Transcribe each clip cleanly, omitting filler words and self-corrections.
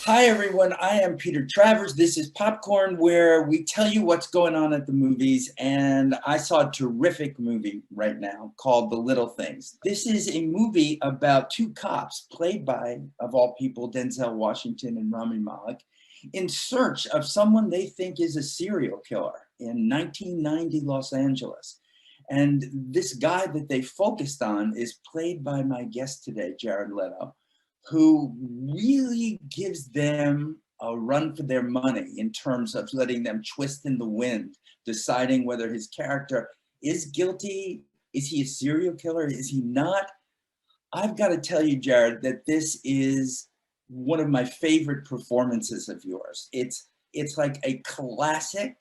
Hi, everyone. I am Peter Travers. This is Popcorn, where we tell you what's going on at the movies. And I saw a terrific movie right now called The Little Things. This is a movie about two cops played by, of all people, Denzel Washington and Rami Malek, in search of someone they think is a serial killer in 1990 Los Angeles. And this guy that they focused on is played by my guest today, Jared Leto, who really gives them a run for their money in terms of letting them twist in the wind, deciding whether his character is guilty. Is he a serial killer? Is he not? I've got to tell you, Jared, that this is one of my favorite performances of yours. It's like a classic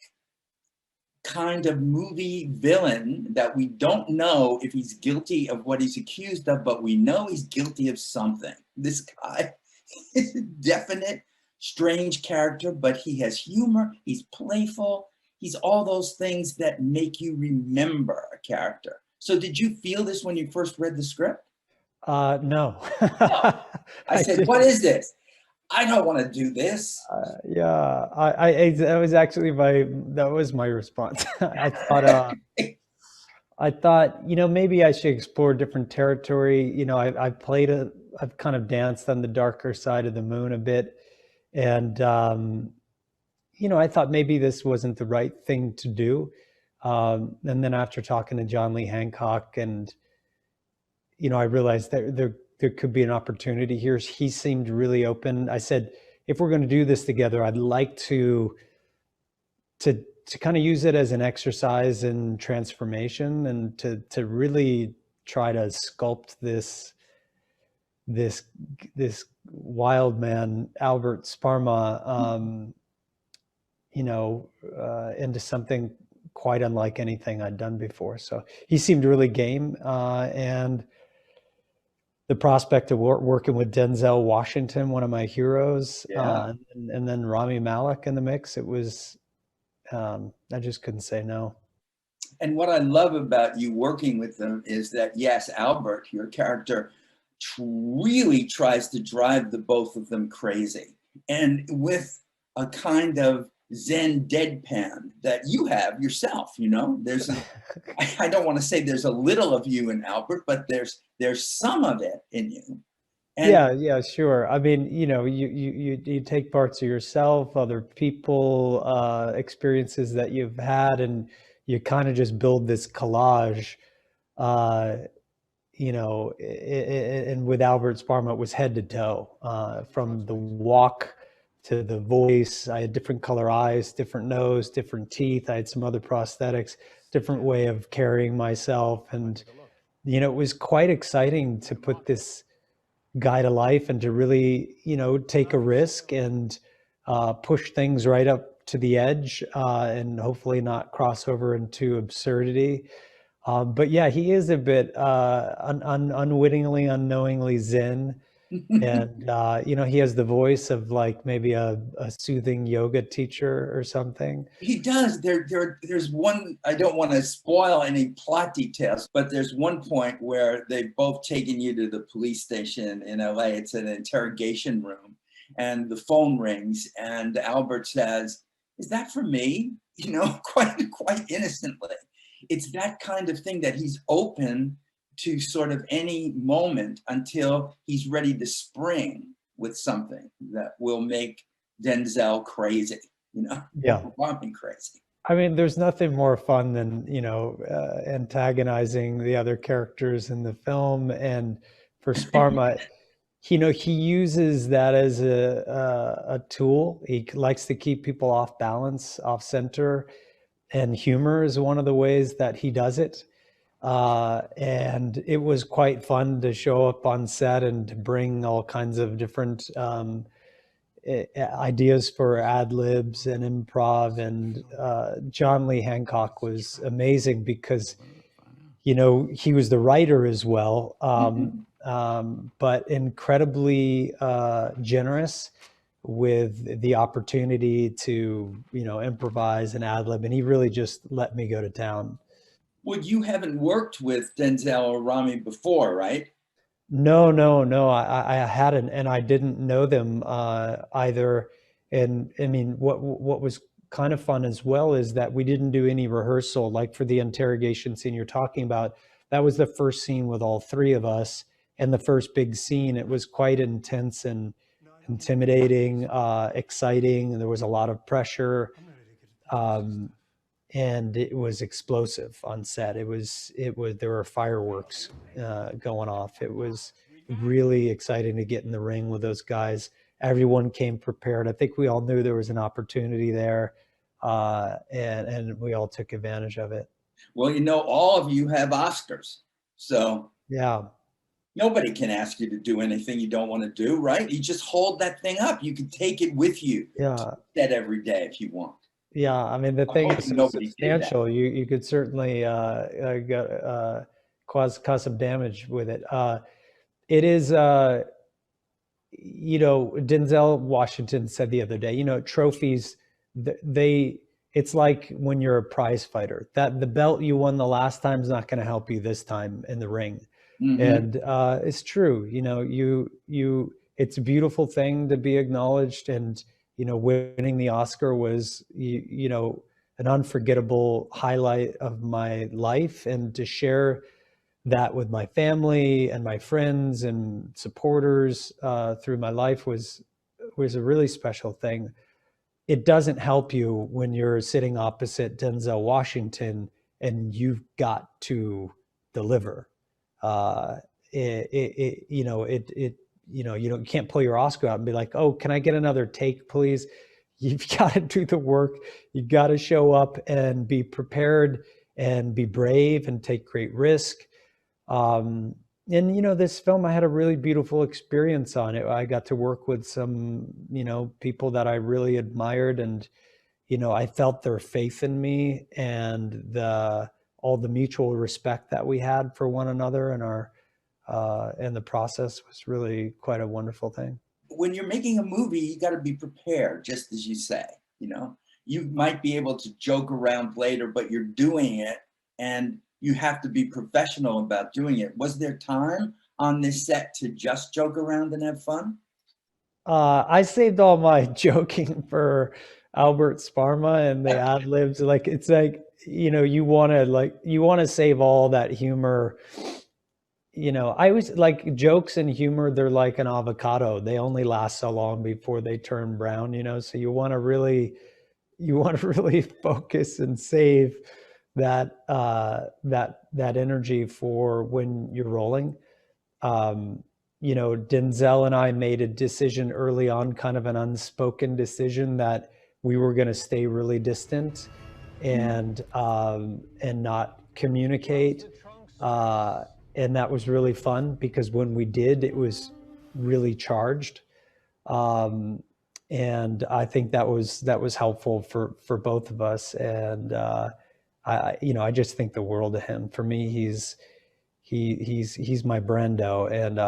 kind of movie villain that we don't know if he's guilty of what he's accused of, but we know he's guilty of something. This guy is a definite strange character, but he has humor, he's playful, he's all those things that make you remember a character. So did you feel this when you first read the script? No. No. I said, what is this? I don't want to do this. Yeah, that was actually that was my response. I thought, maybe I should explore different territory. I've kind of danced on the darker side of the moon a bit. And, I thought maybe this wasn't the right thing to do. And then after talking to John Lee Hancock and, I realized that there could be an opportunity here. He seemed really open. I said, if we're going to do this together, I'd like to kind of use it as an exercise in transformation and to really try to sculpt this wild man, Albert Sparma, into something quite unlike anything I'd done before. So he seemed really game, and the prospect of working with Denzel Washington, one of my heroes, Yeah. and then Rami Malek in the mix, it was, I just couldn't say no. And what I love about you working with them is that, yes, Albert, your character, really tries to drive the both of them crazy. And with a kind of Zen deadpan that you have yourself, there's I don't want to say there's a little of you in Albert, but there's some of it in you. And Yeah, sure. I mean, you take parts of yourself, other people, experiences that you've had, and you kind of just build this collage. Uh, and with Albert Sparma, it was head to toe, from the walk to the voice. I had different color eyes, different nose, different teeth. I had some other prosthetics, different way of carrying myself, and it was quite exciting to put this guy to life and to really, take a risk and push things right up to the edge, and hopefully not cross over into absurdity. But yeah, he is a bit unwittingly, unknowingly Zen. And, he has the voice of like maybe a soothing yoga teacher or something. he does. There's one, I don't want to spoil any plot details, but there's one point where they've both taken you to the police station in LA. It's an interrogation room, and the phone rings, and Albert says, "Is that for me?" Quite innocently. It's that kind of thing that he's open to sort of any moment until he's ready to spring with something that will make Denzel crazy, Yeah. want me crazy. I mean, there's nothing more fun than, antagonizing the other characters in the film. And for Sparma, he uses that as a tool. He likes to keep people off balance, off center, and humor is one of the ways that he does it. And it was quite fun to show up on set and to bring all kinds of different ideas for ad libs and improv. And John Lee Hancock was amazing because, he was the writer as well, but incredibly generous with the opportunity to, improvise and ad lib. And he really just let me go to town. Well, you haven't worked with Denzel or Rami before, right? No. I hadn't, and I didn't know them either. And I mean, what was kind of fun as well is that we didn't do any rehearsal. Like for the interrogation scene you're talking about, that was the first scene with all three of us, and the first big scene. It was quite intense and intimidating, exciting. There was a lot of pressure. Um, and it was explosive on set. It was there were fireworks going off. It was really exciting to get in the ring with those guys. Everyone came prepared. I think we all knew there was an opportunity there, and we all took advantage of it. Well, you know, all of you have Oscars, so Yeah, nobody can ask you to do anything you don't want to do, right? You just hold that thing up. You can take it with you to yeah, set every day if you want. yeah. I mean, the I'm thing is hoping so nobody did that. substantial. You could certainly cause some damage with it. It is. Denzel Washington said the other day, trophies, they, it's like when you're a prize fighter, that the belt you won the last time is not going to help you this time in the ring. Mhm. And it's true, it's a beautiful thing to be acknowledged. And, winning the Oscar was, an unforgettable highlight of my life. And to share that with my family and my friends and supporters through my life was a really special thing. It doesn't help you when you're sitting opposite Denzel Washington and you've got to deliver. Uh, you can't pull your Oscar out and be like, "Oh, can I get another take, please?" You've got to do the work. You've got to show up and be prepared and be brave and take great risk. And this film, I had a really beautiful experience on it. I got to work with some, people that I really admired, and I felt their faith in me, and the all the mutual respect that we had for one another, and our and the process was really quite a wonderful thing. When you're making a movie, you got to be prepared, just as you say. You know, you might be able to joke around later, but you're doing it, and you have to be professional about doing it. Was there time on this set to just joke around and have fun? I saved all my joking for Albert Sparma and the ad libs. Like it's like you want to save all that humor. I always like jokes and humor. They're like an avocado. They only last so long before they turn brown. So you want to really focus and save that energy for when you're rolling. Denzel and I made a decision early on, kind of an unspoken decision, that we were going to stay really distant and not communicate. And that was really fun because when we did, it was really charged. Um, and I think that was helpful for both of us. And I just think the world of him. For me, he's my Brando, and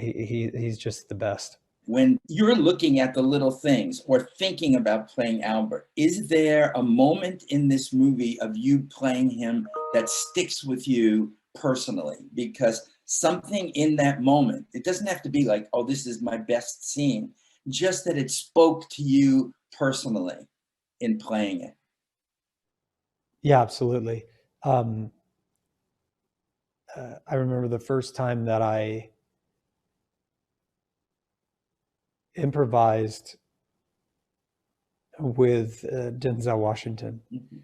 he's just the best. When you're looking at the little things or thinking about playing Albert, is there a moment in this movie of you playing him that sticks with you personally? Because something in that moment, it doesn't have to be like, oh, this is my best scene, just that it spoke to you personally in playing it. Yeah, absolutely. Um, I remember the first time that I improvised with Denzel Washington, Mhm.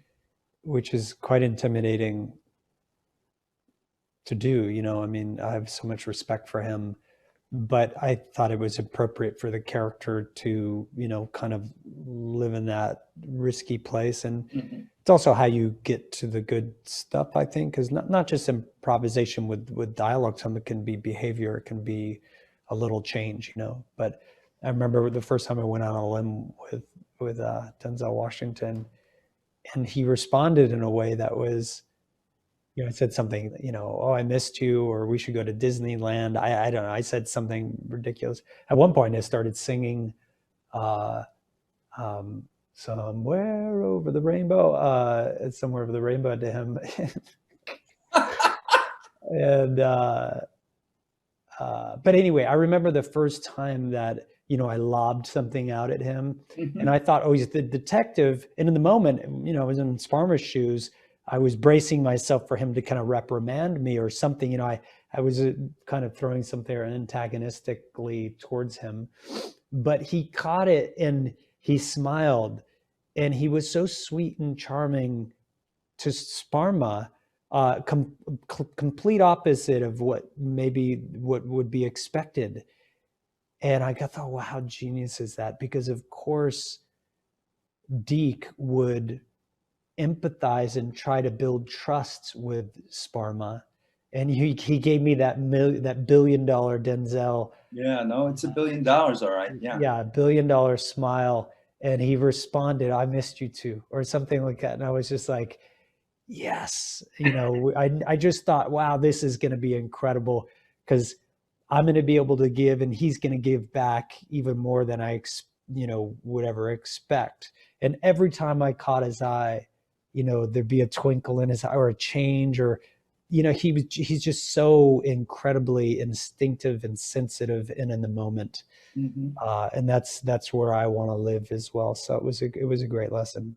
which is quite intimidating to do. I mean, I have so much respect for him, but I thought it was appropriate for the character to, kind of live in that risky place. And Mhm. it's also how you get to the good stuff, I think, because not just improvisation with dialogue. Some it can be behavior, it can be a little change, But I remember the first time I went out on a limb with Denzel Washington, and he responded in a way that was, I said something, oh, I missed you, or we should go to Disneyland. I don't know. I said something ridiculous. At one point, I started singing uh, somewhere over the rainbow, somewhere over the rainbow to him. And but anyway, I remember the first time that, you know, I lobbed something out at him, and I thought, oh, he's the detective. And in the moment, you know, I was in Sparma's shoes. I was bracing myself for him to kind of reprimand me or something. You know, I was kind of throwing something antagonistically towards him, but he caught it and he smiled, and he was so sweet and charming to Sparma, complete opposite of what would be expected. And I thought, oh, wow, how genius is that? Because of course, Deke would empathize and try to build trust with Sparma. And he gave me that $1 billion Denzel. Yeah, no, it's $1 billion, all right. Yeah. Yeah, $1 billion smile. And he responded, I missed you too, or something like that. And I was just like, yes, you know, I just thought, wow, this is going to be incredible, because I'm going to be able to give, and he's going to give back even more than I, you know, would ever expect. And every time I caught his eye, you know, there'd be a twinkle in his eye or a change, or, you know, he's just so incredibly instinctive and sensitive and in the moment. And that's where I want to live as well. So it was a great lesson.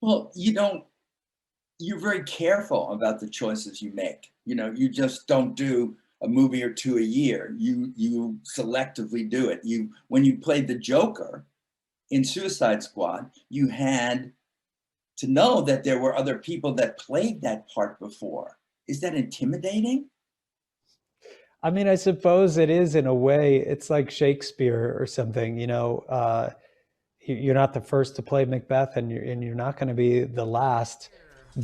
Well, you're very careful about the choices you make. You know, you just don't do a movie or two a year. You selectively do it. When you played the Joker in Suicide Squad, you had to know that there were other people that played that part before. Is that intimidating? I mean, I suppose it is in a way. It's like Shakespeare or something, you know. You're not the first to play Macbeth, and you're not going to be the last,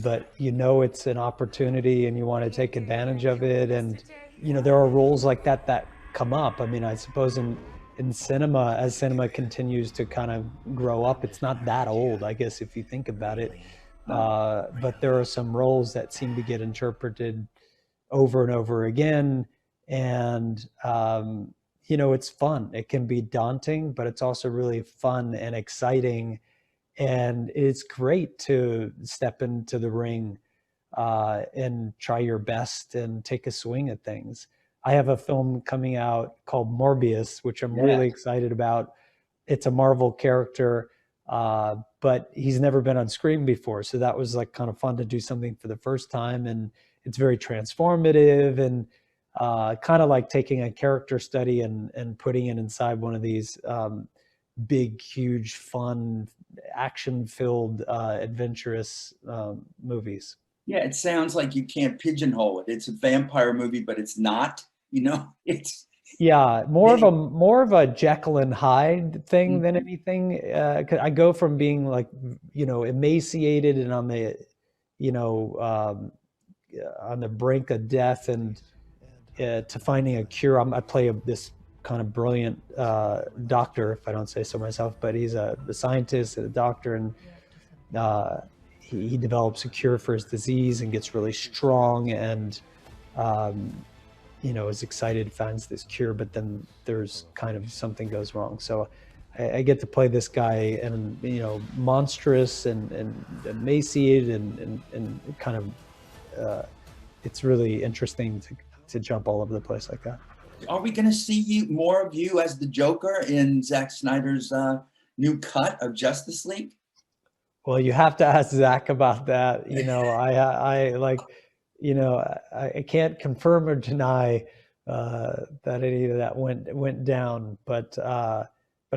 but you know it's an opportunity and you want to take advantage of it. And you know, there are roles like that come up. I mean, I suppose in cinema, as cinema continues to kind of grow up, it's not that old, I guess, if you think about it. But there are some roles that seem to get interpreted over and over again. And you know, it's fun. It can be daunting, but it's also really fun and exciting. And it's great to step into the ring and try your best and take a swing at things. I have a film coming out called Morbius, which I'm really excited about. It's a Marvel character, but he's never been on screen before. So that was like kind of fun to do something for the first time. And it's very transformative, and kind of like taking a character study and putting it inside one of these big, huge, fun, action-filled, adventurous movies. Yeah, it sounds like you can't pigeonhole it. It's a vampire movie, but it's not. You know, it's more of a Jekyll and Hyde thing than anything. 'Cause I go from being like, you know, emaciated and on the, you know, on the brink of death, and to finding a cure. I play this kind of brilliant doctor, if I don't say so myself, but he's a scientist and a doctor, and he develops a cure for his disease and gets really strong, and you know, is excited, finds this cure, but then there's kind of something goes wrong. So I get to play this guy, and you know, monstrous and emaciated and kind of it's really interesting to jump all over the place like that. Are we going to see more of you as the Joker in Zack Snyder's new cut of Justice League? Well, you have to ask Zach about that. You know, I like, you know, I can't confirm or deny that any of that went down, but I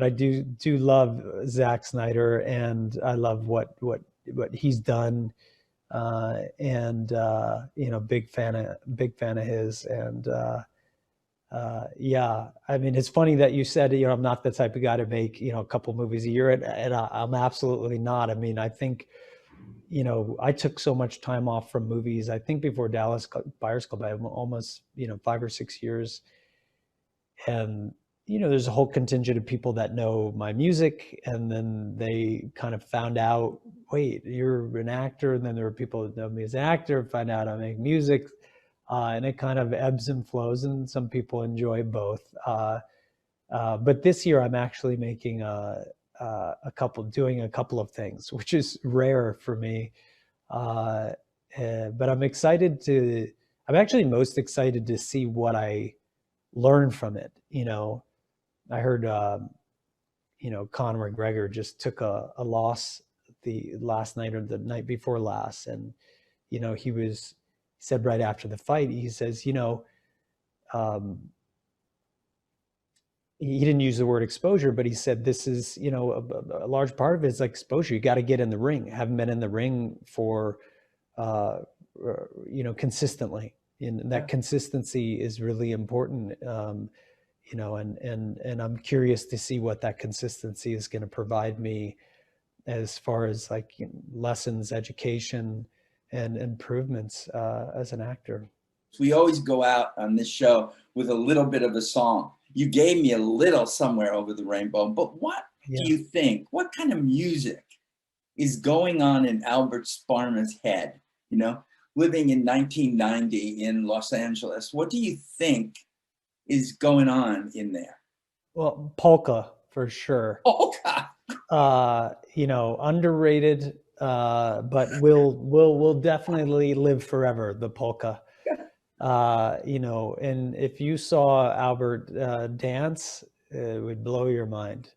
do love Zack Snyder, and I love what he's done, and you know, big fan of his, and yeah, I mean, it's funny that you said, you know, I'm not the type of guy to make, you know, a couple movies a year, and I'm absolutely not. I mean, I think, you know, I took so much time off from movies. I think before Dallas Buyers Club, I almost, you know, 5 or 6 years. And, you know, there's a whole contingent of people that know my music, and then they kind of found out, wait, you're an actor. And then there were people that know me as an actor, find out I make music. And it kind of ebbs and flows, and some people enjoy both. But this year I'm actually making doing a couple of things, which is rare for me. But I'm actually most excited to see what I learn from it. You know, I heard, you know, Conor McGregor just took a loss the last night or the night before last. And, you know, he said right after the fight, he says, you know, he didn't use the word exposure, but he said, this is, you know, a large part of it is like exposure. You got to get in the ring. Haven't been in the ring for, you know, consistently. And that consistency is really important. You know, and I'm curious to see what that consistency is going to provide me as far as like, you know, lessons, education, and improvements as an actor. We always go out on this show with a little bit of a song. You gave me a little Somewhere Over the Rainbow, but what do you think? What kind of music is going on in Albert Sparrman's head? You know, living in 1990 in Los Angeles, what do you think is going on in there? Well, polka for sure. Polka. You know, underrated, but will definitely live forever. The polka. You know, and if you saw Albert dance, it would blow your mind.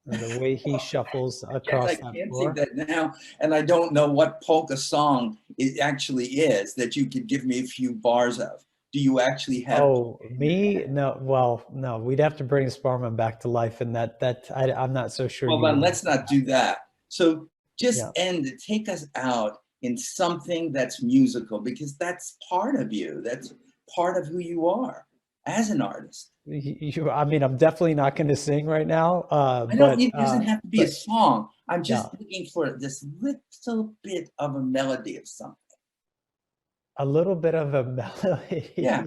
The way he shuffles across that can't floor. sing that now, and I don't know what polka song it actually is that you could give me a few bars of. Do you actually have? Oh, me? No. Well, no. We'd have to bring Sparrman back to life, and I'm not so sure. Well, then let's not do that. So just take us out in something that's musical, because that's part of you. That's part of who you are as an artist. I mean, I'm definitely not going to sing right now. I know it doesn't have to be a song. I'm just looking for this little bit of a melody of something. A little bit of a melody. Yeah.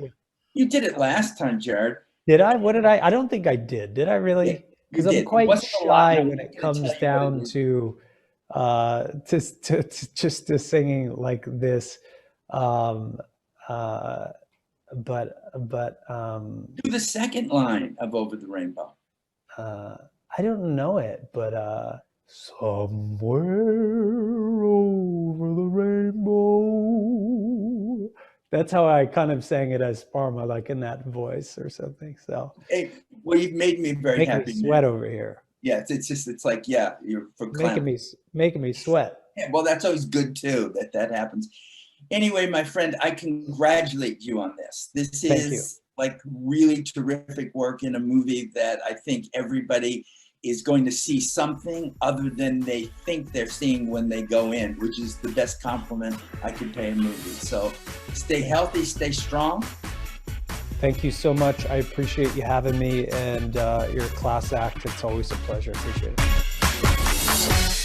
You did it last time, Jared. Did I? What did I? I don't think I did. Did I really? Because I'm quite shy when it comes down to just to singing like this. But do the second line of Over the Rainbow. I don't know it, but somewhere over the rainbow. That's how I kind of sang it as Sparma, like in that voice or something. So, hey, well, you've made me very happy. Making me sweat over here. Yeah, it's like, yeah, you're for making me sweat. Yeah, well, that's always good too. That happens. Anyway, my friend, I congratulate you on this. This is like really terrific work in a movie that I think everybody is going to see something other than they think they're seeing when they go in, which is the best compliment I could pay a movie. So stay healthy, stay strong. Thank you so much. I appreciate you having me, and you're a class act. It's always a pleasure. Appreciate it.